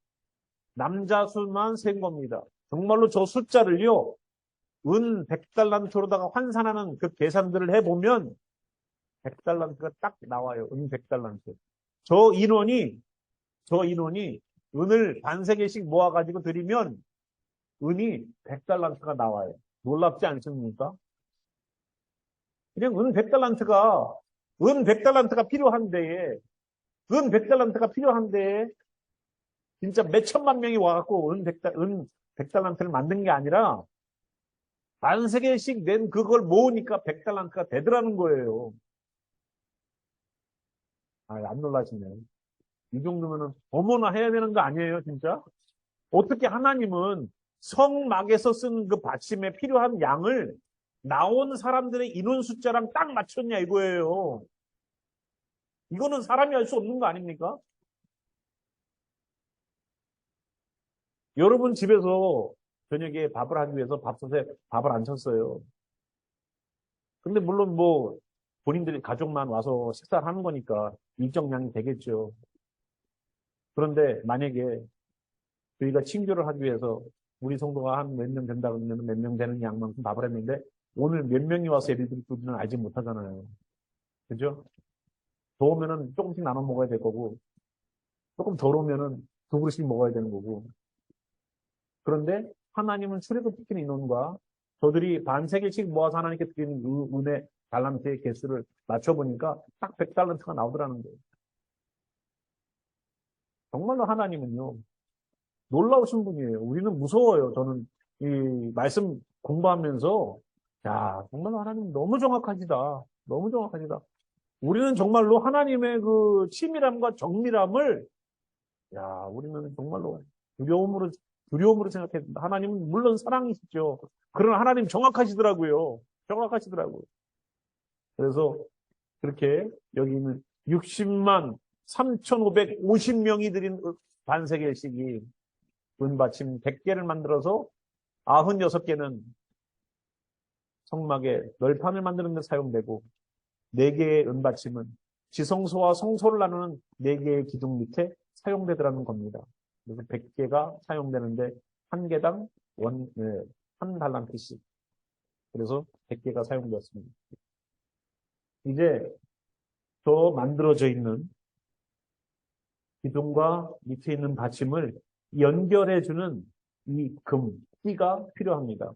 남자 수만 센 겁니다. 정말로 저 숫자를요, 은 100달란트로다가 환산하는 그 계산들을 해보면 100달란트가 딱 나와요. 은 100달란트. 저 인원이 은을 반세개씩 모아가지고 드리면 은이 100달란트가 나와요. 놀랍지 않습니까? 그냥 은 100달란트가 필요한데, 은 100달란트가 필요한데, 진짜 몇 천만 명이 와갖고 은 100달란트를 만든 게 아니라 반세 개씩 낸 그걸 모으니까 100달란트가 되더라는 거예요. 아, 안 놀라시네요. 이 정도면은 어머나 해야 되는 거 아니에요, 진짜? 어떻게 하나님은 성막에서 쓴 그 받침에 필요한 양을 나온 사람들의 인원 숫자랑 딱 맞췄냐 이거예요. 이거는 사람이 할 수 없는 거 아닙니까? 여러분 집에서 저녁에 밥을 하기 위해서 밥솥에 밥을 안 쳤어요. 근데 물론 뭐 본인들이 가족만 와서 식사를 하는 거니까 일정량이 되겠죠. 그런데 만약에 저희가 친교를 하기 위해서 우리 성도가 한 몇 명 된다 그러면 몇 명 되는 양만큼 밥을 했는데 오늘 몇 명이 와서 예를 들지는 알지 못하잖아요. 그죠? 더 오면은 조금씩 나눠 먹어야 될 거고 조금 덜 오면은 두 그릇씩 먹어야 되는 거고. 그런데 하나님은 출애굽시킨 인원과 저들이 반세기씩 모아서 하나님께 드리는 은혜 달란트의 개수를 맞춰보니까 딱 100달란트가 나오더라는 거예요. 정말로 하나님은요, 놀라우신 분이에요. 우리는 무서워요. 저는 이 말씀 공부하면서, 야, 정말로 하나님 너무 정확하시다. 너무 정확하시다. 우리는 정말로 하나님의 그 치밀함과 정밀함을, 야, 우리는 정말로 두려움으로 생각했습니다. 하나님은 물론 사랑이시죠. 그러나 하나님 정확하시더라고요. 정확하시더라고요. 그래서 그렇게 여기 있는 60만 3,550명이 드린 반세겔씩이 은받침 100개를 만들어서 96개는 성막에 널판을 만드는 데 사용되고 4개의 은받침은 지성소와 성소를 나누는 4개의 기둥 밑에 사용되더라는 겁니다. 그래서 100개가 사용되는데 한 개당 한 달란트씩. 그래서 100개가 사용되었습니다. 이제 더 만들어져 있는 기둥과 밑에 있는 받침을 연결해주는 이 띠가 필요합니다.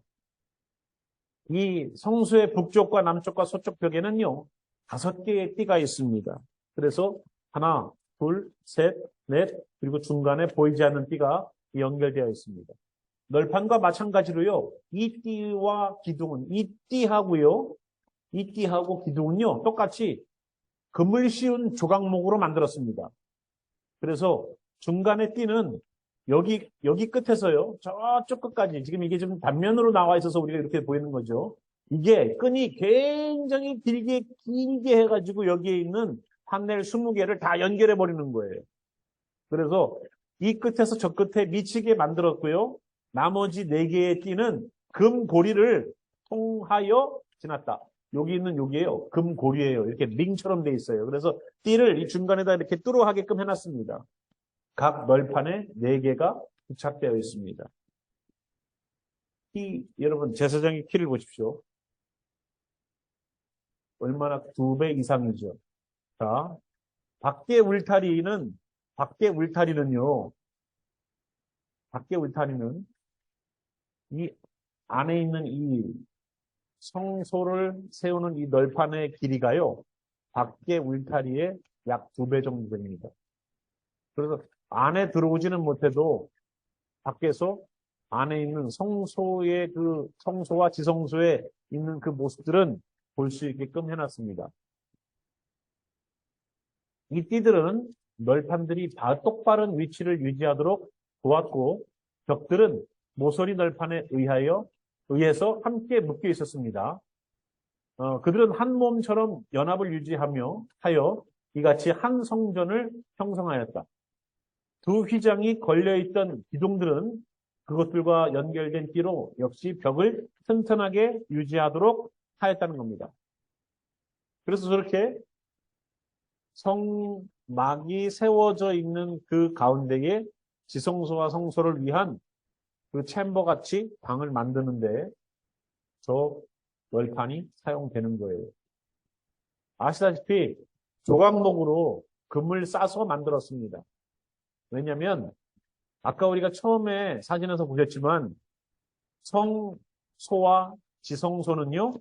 이 성소의 북쪽과 남쪽과 서쪽 벽에는요, 5개의 띠가 있습니다. 그래서 하나, 둘, 셋, 넷, 그리고 중간에 보이지 않는 띠가 연결되어 있습니다. 널판과 마찬가지로요, 이 띠와 기둥은, 이 띠하고 기둥은요, 똑같이 금을 씌운 조각목으로 만들었습니다. 그래서 중간에 띠는 여기 끝에서요, 저쪽 끝까지, 지금 이게 좀 단면으로 나와 있어서 우리가 이렇게 보이는 거죠. 이게 끈이 굉장히 길게 해가지고 여기에 있는 판넬 20개를 다 연결해 버리는 거예요. 그래서 이 끝에서 저 끝에 미치게 만들었고요. 나머지 4개의 띠는 금고리를 통하여 지났다. 여기 있는 여기에요. 금고리예요. 이렇게 링처럼 돼 있어요. 그래서 띠를 이 중간에다 이렇게 뚜루 하게끔 해놨습니다. 각 널판에 4개가 부착되어 있습니다. 여러분 제사장의 키를 보십시오. 얼마나 2배 이상이죠. 자, 밖에 울타리는 이 안에 있는 이 성소를 세우는 이 널판의 길이가요, 밖에 울타리의 약 2배 정도 됩니다. 그래서 안에 들어오지는 못해도 밖에서 안에 있는 성소의 그 성소와 지성소에 있는 그 모습들은 볼 수 있게끔 해놨습니다. 이 띠들은 널판들이 똑바른 위치를 유지하도록 도왔고 벽들은 모서리 널판에 의해서 함께 묶여 있었습니다. 그들은 한 몸처럼 연합을 하여 이같이 한 성전을 형성하였다. 두 휘장이 걸려있던 기둥들은 그것들과 연결된 띠로 역시 벽을 튼튼하게 유지하도록 하였다는 겁니다. 그래서 저렇게 성막이 세워져 있는 그 가운데에 지성소와 성소를 위한 그 챔버같이 방을 만드는데 저 널판이 사용되는 거예요. 아시다시피 조각목으로 금을 싸서 만들었습니다. 왜냐하면 아까 우리가 처음에 사진에서 보셨지만 성소와 지성소는요,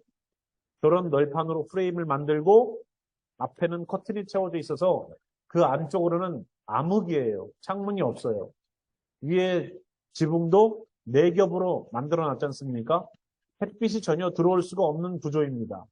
저런 널판으로 프레임을 만들고 앞에는 커튼이 채워져 있어서 그 안쪽으로는 암흑이에요. 창문이 없어요. 위에 지붕도 네 겹으로 만들어 놨지 않습니까? 햇빛이 전혀 들어올 수가 없는 구조입니다.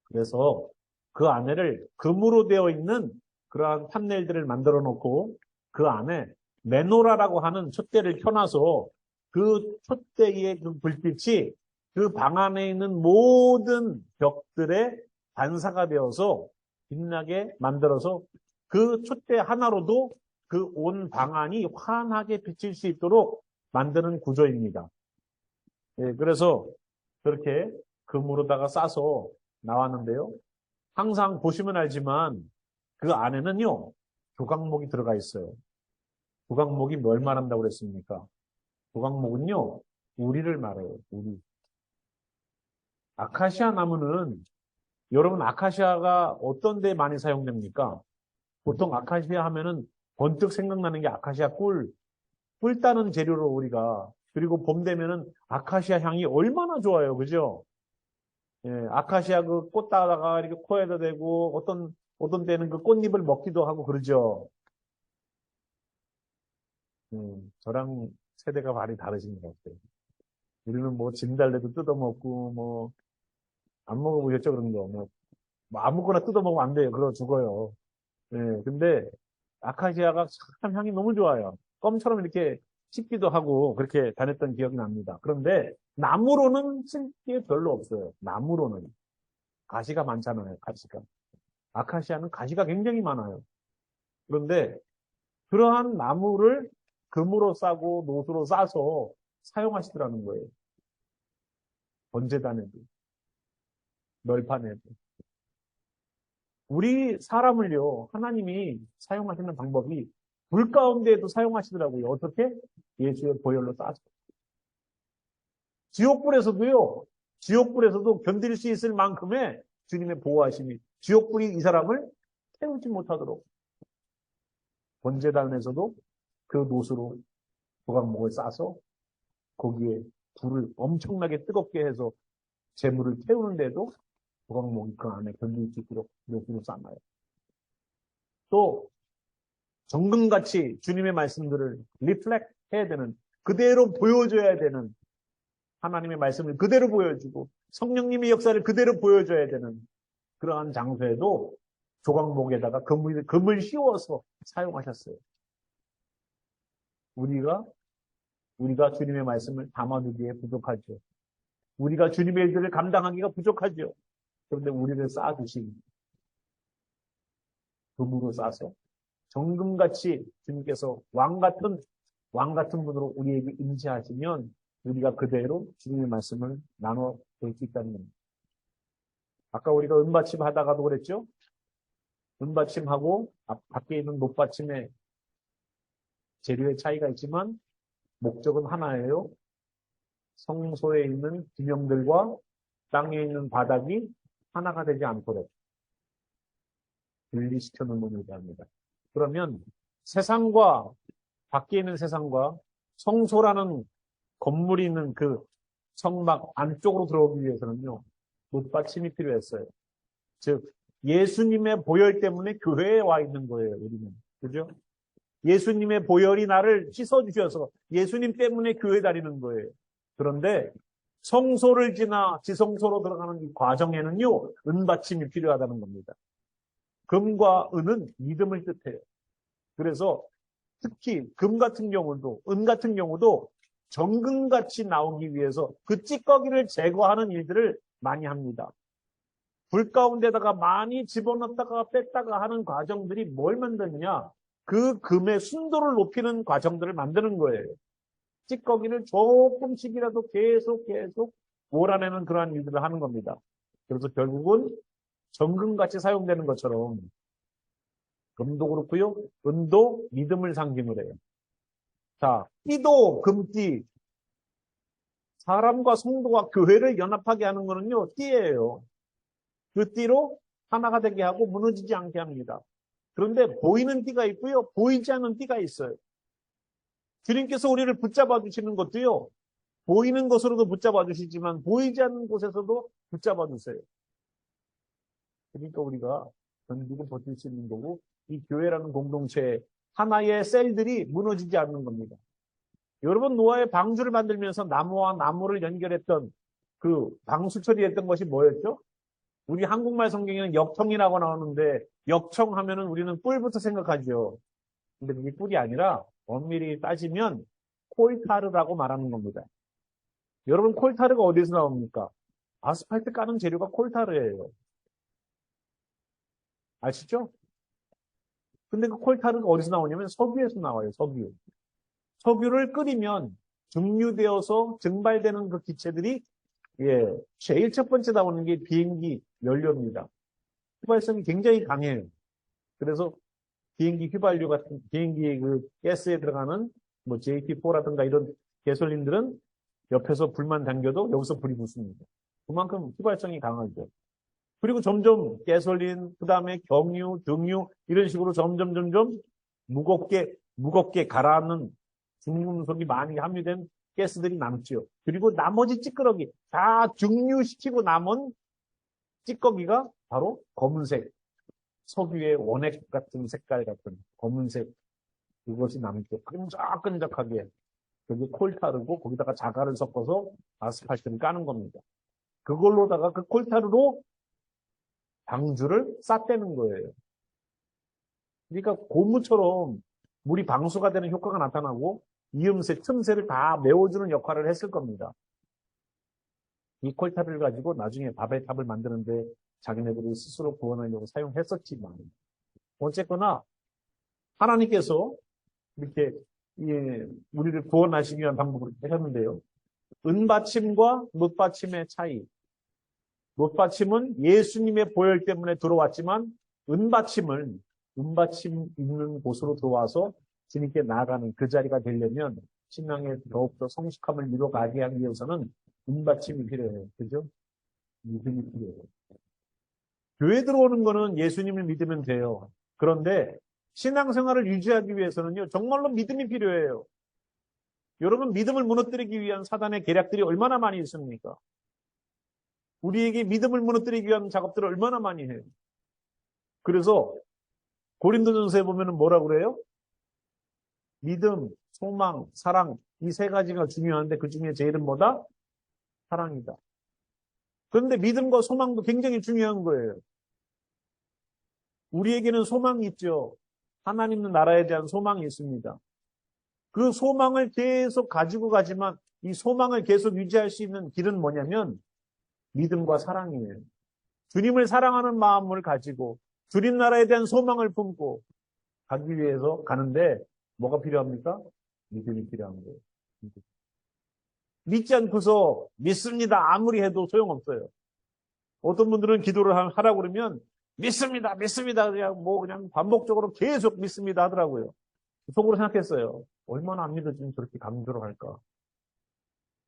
그래서 그 안에를 금으로 되어 있는 그러한 판넬들을 만들어 놓고 그 안에 메노라라고 하는 촛대를 켜놔서 그 촛대의 그 불빛이 그 방 안에 있는 모든 벽들에 반사가 되어서 빛나게 만들어서 그 촛대 하나로도 그 온 방 안이 환하게 비칠 수 있도록 만드는 구조입니다. 예, 그래서 그렇게 금으로다가 싸서 나왔는데요. 항상 보시면 알지만 그 안에는요, 조각목이 들어가 있어요. 조각목이 뭘 말한다고 그랬습니까? 조각목은요, 우리를 말해요, 우리. 아카시아 나무는, 여러분, 아카시아가 어떤 데 많이 사용됩니까? 보통 아카시아 하면은 번뜩 생각나는 게 아카시아 꿀 따는 재료로 우리가, 그리고 봄 되면은 아카시아 향이 얼마나 좋아요, 그죠? 예, 아카시아 그 꽃 따다가 이렇게 코에다 대고 어떤 때는 그 꽃잎을 먹기도 하고 그러죠. 저랑 세대가 많이 다르신 것 같아요. 우리는 뭐 진달래도 뜯어먹고 뭐 안 먹어보셨죠 그런 거. 뭐 아무거나 뜯어먹으면 안 돼요. 그러 죽어요. 예, 근데 아카시아가 참 향이 너무 좋아요. 껌처럼 이렇게 씹기도 하고 그렇게 다녔던 기억이 납니다. 그런데 나무로는 쓸 게 별로 없어요. 나무로는. 가시가 많잖아요. 가시가. 아카시아는 가시가 굉장히 많아요. 그런데 그러한 나무를 금으로 싸고 노수로 싸서 사용하시더라는 거예요. 번제단에도, 널판에도. 우리 사람을요, 하나님이 사용하시는 방법이 불 가운데에도 사용하시더라고요. 어떻게? 예수의 보혈로 싸서. 지옥불에서도요, 지옥불에서도 견딜 수 있을 만큼의 주님의 보호하심이, 지옥불이 이 사람을 태우지 못하도록. 번제단에서도 그 노수로 조각목을 싸서 거기에 불을 엄청나게 뜨겁게 해서 재물을 태우는데도 조각목이 그 안에 견딜 수 있도록 노수로 쌓아요. 또 정금같이 주님의 말씀들을 리플렉트 해야 되는, 그대로 보여줘야 되는, 하나님의 말씀을 그대로 보여주고 성령님의 역사를 그대로 보여줘야 되는 그러한 장소에도 조각목에다가 금을 씌워서 사용하셨어요. 우리가 주님의 말씀을 담아두기에 부족하죠. 우리가 주님의 일들을 감당하기가 부족하죠. 그런데 우리를 쌓아주신 금으로 싸서 정금같이 주님께서 왕 같은 분으로 우리에게 임재하시면 우리가 그대로 주님의 말씀을 나눠 볼 수 있다는 겁니다. 아까 우리가 은받침 하다가도 그랬죠? 은받침하고 밖에 있는 못받침의 재료의 차이가 있지만 목적은 하나예요. 성소에 있는 기명들과 땅에 있는 바닥이 하나가 되지 않도록 분리시켜 놓는 의미합니다. 그러면 세상과 밖에 있는 세상과 성소라는 건물이 있는 그 성막 안쪽으로 들어오기 위해서는요, 못받침이 필요했어요. 즉, 예수님의 보혈 때문에 교회에 와 있는 거예요, 우리는. 그죠? 예수님의 보혈이 나를 씻어주셔서 예수님 때문에 교회 다니는 거예요. 그런데 성소를 지나 지성소로 들어가는 이 과정에는요, 은받침이 필요하다는 겁니다. 금과 은은 믿음을 뜻해요. 그래서 특히 금 같은 경우도, 은 같은 경우도 정금같이 나오기 위해서 그 찌꺼기를 제거하는 일들을 많이 합니다. 불 가운데다가 많이 집어넣다가 뺐다가 하는 과정들이 뭘 만드느냐? 그 금의 순도를 높이는 과정들을 만드는 거예요. 찌꺼기를 조금씩이라도 계속 몰아내는 그러한 일들을 하는 겁니다. 그래서 결국은 정금같이 사용되는 것처럼 금도 그렇고요. 은도 믿음을 상징을 해요. 자, 띠도 금띠. 사람과 성도와 교회를 연합하게 하는 거는요, 띠예요. 그 띠로 하나가 되게 하고 무너지지 않게 합니다. 그런데 보이는 띠가 있고요. 보이지 않는 띠가 있어요. 주님께서 우리를 붙잡아 주시는 것도요. 보이는 것으로도 붙잡아 주시지만 보이지 않는 곳에서도 붙잡아 주세요. 그러니까 우리가 견디고 버틸 수 있는 거고 이 교회라는 공동체의 하나의 셀들이 무너지지 않는 겁니다. 여러분 노아의 방주를 만들면서 나무와 나무를 연결했던 그 방수 처리했던 것이 뭐였죠? 우리 한국말 성경에는 역청이라고 나오는데 역청하면은 우리는 뿔부터 생각하죠. 근데 그게 뿔이 아니라 엄밀히 따지면 콜타르라고 말하는 겁니다. 여러분 콜타르가 어디서 나옵니까? 아스팔트 까는 재료가 콜타르예요. 아시죠? 근데 그 콜타르가 어디서 나오냐면 석유에서 나와요. 석유. 석유를 끓이면 증류되어서 증발되는 그 기체들이 제일 첫 번째 나오는 게 비행기 연료입니다. 휘발성이 굉장히 강해요. 그래서 비행기 휘발유 같은 비행기 그 가스에 들어가는 뭐 JT4라든가 이런 가솔린들은 옆에서 불만 당겨도 여기서 불이 붙습니다. 그만큼 휘발성이 강하죠. 그리고 점점 가솔린, 그 다음에 경유, 등유 이런 식으로 점점 무겁게 가라앉는 중금속이 많이 함유된 가스들이 남죠. 그리고 나머지 찌꺼기 다 증류시키고 남은 찌꺼기가 바로 검은색, 석유의 원액 같은 색깔 같은 검은색 그것이 남죠. 끈적끈적하게. 그게 콜타르고 거기다가 자갈을 섞어서 아스팔트를 까는 겁니다. 그걸로다가 그 콜타르로 방주를 쌌대는 거예요. 그러니까 고무처럼 물이 방수가 되는 효과가 나타나고 이음새, 틈새를 다 메워주는 역할을 했을 겁니다. 이 콜타르를 가지고 나중에 바벨 탑을 만드는데 자기네들이 스스로 구원하려고 사용했었지만 어쨌거나 하나님께서 이렇게 우리를 구원하시기 위한 방법을 하셨는데요. 은받침과 못받침의 차이. 못받침은 예수님의 보혈 때문에 들어왔지만 은받침 있는 곳으로 들어와서 주님께 나아가는 그 자리가 되려면 신앙에 더욱더 성숙함을 이루어가게 하기 위해서는 은받침이 필요해요. 그죠? 믿음이 필요해요. 교회 들어오는 거는 예수님을 믿으면 돼요. 그런데 신앙생활을 유지하기 위해서는요, 정말로 믿음이 필요해요. 여러분, 믿음을 무너뜨리기 위한 사단의 계략들이 얼마나 많이 있습니까? 우리에게 믿음을 무너뜨리기 위한 작업들을 얼마나 많이 해요. 그래서 고린도전서에 보면은 뭐라고 그래요? 믿음, 소망, 사랑 이 세 가지가 중요한데 그 중에 제일은 뭐다? 사랑이다. 그런데 믿음과 소망도 굉장히 중요한 거예요. 우리에게는 소망이 있죠. 하나님 나라에 대한 소망이 있습니다. 그 소망을 계속 가지고 가지만 이 소망을 계속 유지할 수 있는 길은 뭐냐면 믿음과 사랑이에요. 주님을 사랑하는 마음을 가지고 주님 나라에 대한 소망을 품고 가기 위해서 가는데 뭐가 필요합니까? 믿음이 필요한 거예요. 믿지 않고서 믿습니다. 아무리 해도 소용없어요. 어떤 분들은 기도를 하라고 그러면 믿습니다. 그냥 반복적으로 계속 믿습니다 하더라고요. 속으로 생각했어요. 얼마나 안 믿어지면 저렇게 강조를 할까?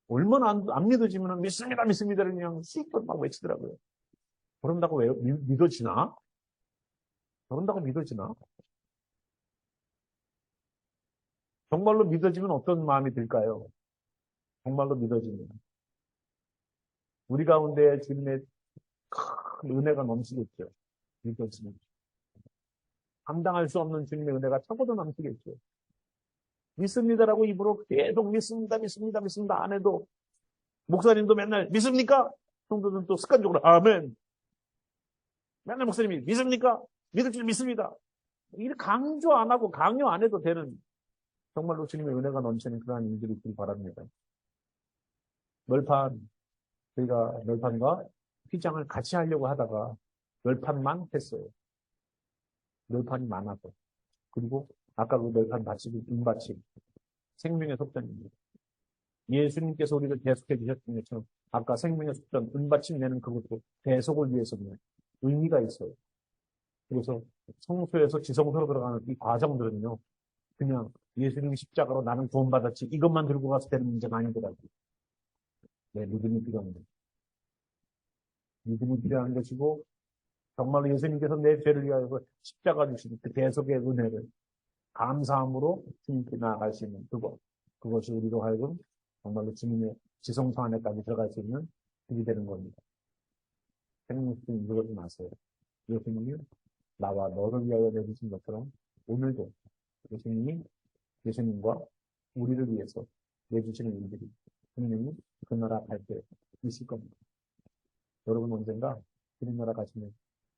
얼마나 안 믿어지면 믿습니다를 그냥 씩껏 막 외치더라고요. 그런다고 믿어지나? 그런다고 믿어지나? 정말로 믿어지면 어떤 마음이 들까요? 정말로 믿어지면. 우리 가운데 주님의 큰 은혜가 넘치겠죠. 믿어지면. 감당할 수 없는 주님의 은혜가 차고도 넘치겠죠. 믿습니다라고 입으로 계속 믿습니다 안 해도 목사님도 맨날 믿습니까? 성도들은 또 습관적으로 아멘. 맨날 목사님이 믿습니까? 믿을 줄 믿습니다. 이렇게 강조 안 하고 강요 안 해도 되는 정말로 주님의 은혜가 넘치는 그러한 일들이 있길 바랍니다. 저희가 널판과 휘장을 같이 하려고 하다가 널판만 했어요. 널판이 많아서. 그리고 아까 그 널판 받침이 은받침. 생명의 속전입니다. 예수님께서 우리를 대속해 주셨던 것처럼 아까 생명의 속전, 은받침 내는 그것도 대속을 위해서는 의미가 있어요. 그래서 성소에서 지성소로 들어가는 이 과정들은요. 그냥 예수님 십자가로 나는 구원받았지 이것만 들고 가서 되는 문제가 아니더라고요. 네, 믿음이 필요한 거예요. 믿음이 필요한 것이고 정말로 예수님께서 내 죄를 위하여 십자가 주신 그 대속의 은혜를 감사함으로 주님께 나아갈 수 있는 그것이 우리로 하여금 정말로 주님의 지성소 안에까지 들어갈 수 있는 길이 되는 겁니다. 생명수님 이러지 마세요. 예수님이 나와 너를 위하여 내주신 것처럼 오늘도 예수님과 우리를 위해서 내주시는 일들이 분명히 그 나라 갈 때 있을 겁니다. 여러분 언젠가 주님 나라 가시면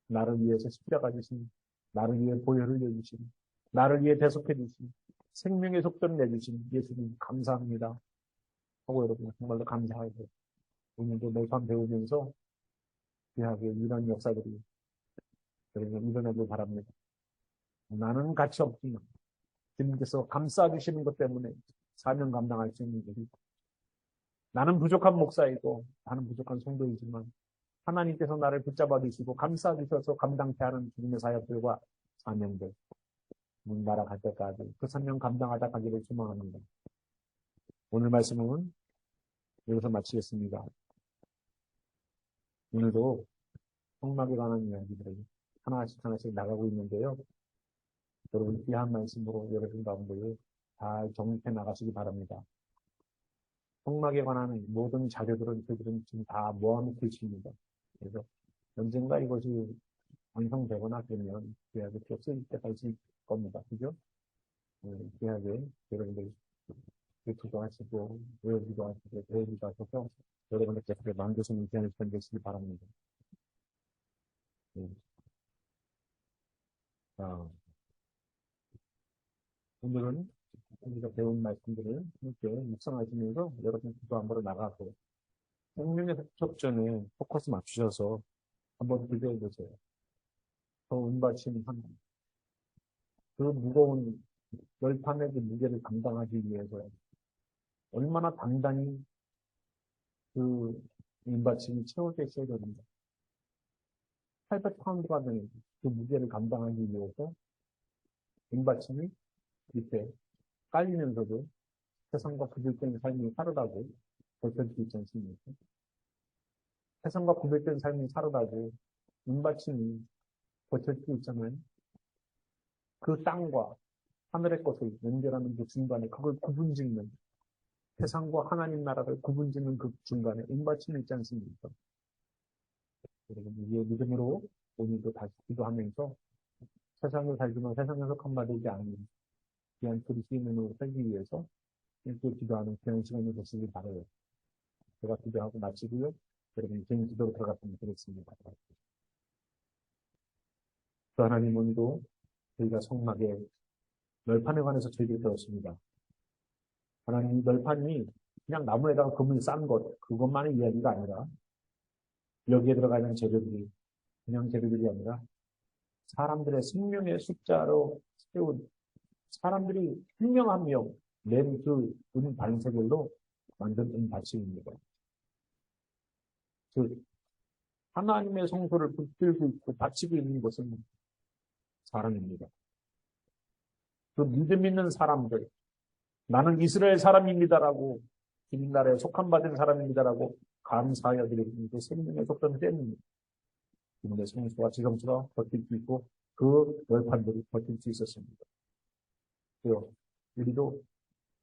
나를 위해서 십자가 지신, 나를 위해 보혈을 내주신, 나를 위해 대속해 주신, 생명의 속도를 내주신 예수님 감사합니다 하고 여러분 정말로 감사하고 오늘도 매번 배우면서 귀하게 이런 역사들이 여러분 일어나길 바랍니다. 나는 가치 없지만 주님께서 감싸주시는 것 때문에 사명 감당할 수 있는 일이 나는 부족한 목사이고 나는 부족한 성도이지만 하나님께서 나를 붙잡아 주시고 감싸 주셔서 감당케 하는 주님의 사역들과 사명들 나라 갈 때까지 그 사명 감당하다 가기를 소망합니다. 오늘 말씀은 여기서 마치겠습니다. 오늘도 성막에 관한 이야기들이 하나씩 나가고 있는데요. 여러분 귀한 말씀으로 여러분 가운데 잘 정립해 나가시기 바랍니다. 성막에 관한 모든 자료들은 저희들은 지금 다 모아놓고 있습니다. 그래서 언젠가 이것이 완성되거나 되면 귀하게 쓰일 때가 있을 겁니다. 그죠? 귀하게 여러분들 기도 하시고 외우기도 하시고 배우기도 하셔서 여러분들께서 만드시는 귀한 시간 되시기 바랍니다. 오늘은 우리가 배운 말씀들을 함께 묵상하시면서 여러분 기도 한번 나가고 생명의 협전에 포커스 맞추셔서 한번 기도해 보세요. 더 은받침 하나님. 그 무거운 열판의 그 무게를 감당하기 위해서 얼마나 단단히 그 은받침이 채워져 있어야 됩니다. 800파운드가 되는 그 무게를 감당하기 위해서 은받침이 밑에 깔리면서도 세상과 구별된 삶이 살아가고 버틸 수 있지 않습니까? 세상과 구별된 삶이 살아가고 은받침이 버틸 수 있잖아요. 그 땅과 하늘의 것을 연결하는 그 중간에 그걸 구분짓는 세상과 하나님 나라를 구분짓는 그 중간에 은받침이 있지 않습니까? 여러분 이의 믿음으로 오늘도 다시 기도하면서 세상을 살지만 세상에 속한 바 되지 않는 귀한 그리스도인으로 살기 위해서 일도 기도하는 귀한 시간이 되시길 바라요. 제가 기도하고 마치고요. 여러분 개인 기도로 들어갔으면 되겠습니다. 또 하나님 오늘도 저희가 성막의 널판에 관해서 저희들이 배웠습니다. 하나님 널판이 그냥 나무에다가 금을 싼 것 그것만의 이야기가 아니라 여기에 들어가는 재료들이 그냥 재료들이 아니라 사람들의 생명의 숫자로 세운 사람들이 한 명 한 명 낸 그 은 반세겔로 만든 은 받침입니다. 그 하나님의 성소를 붙들고 있고 바치고 있는 것은 사람입니다. 그 믿음 있는 사람들 나는 이스라엘 사람입니다라고 주님 나라에 속한 받은 사람입니다라고 감사하여 드리는 그 생명의 속담 때문에 주님의 성소와 지성소가 버틸 수 있고 그 열판들이 버틸 수 있었습니다. 그래요. 우리도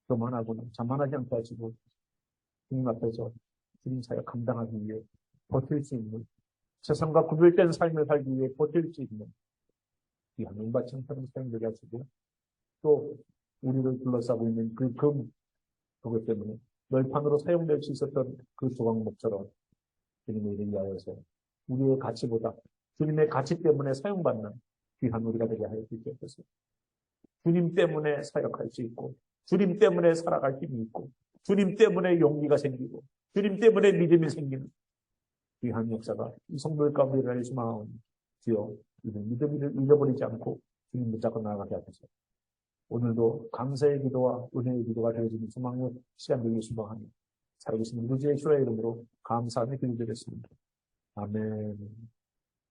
교만하고는 자만하지 않게 하시고 주님 앞에서 주님 사역 감당하기 위해 버틸 수 있는 세상과 구별된 삶을 살기 위해 버틸 수 있는 이 하나님 받침처럼 사용되게 하시고 또 우리를 둘러싸고 있는 그 금 그것 때문에 널판으로 사용될 수 있었던 그 조각목처럼 주님의 일을 위하여서 우리의 가치보다 주님의 가치 때문에 사용받는 귀한 우리가 되게 하여 주시옵소서. 주님 때문에 사역할 수 있고 주님 때문에 살아갈 힘이 있고 주님 때문에 용기가 생기고 주님 때문에 믿음이 생기는 귀한 역사가 이 성도들 가운데 일어날 소망하오니 주여 믿음을 잃어버리지 않고 주님 붙잡고 나아가게 하소서. 오늘도 감사의 기도와 은혜의 기도가 되어지는 소망의 시간 되기 소망하며 살아계신 우리 주 예수의 이름으로 감사하며 기도드렸습니다. 아멘.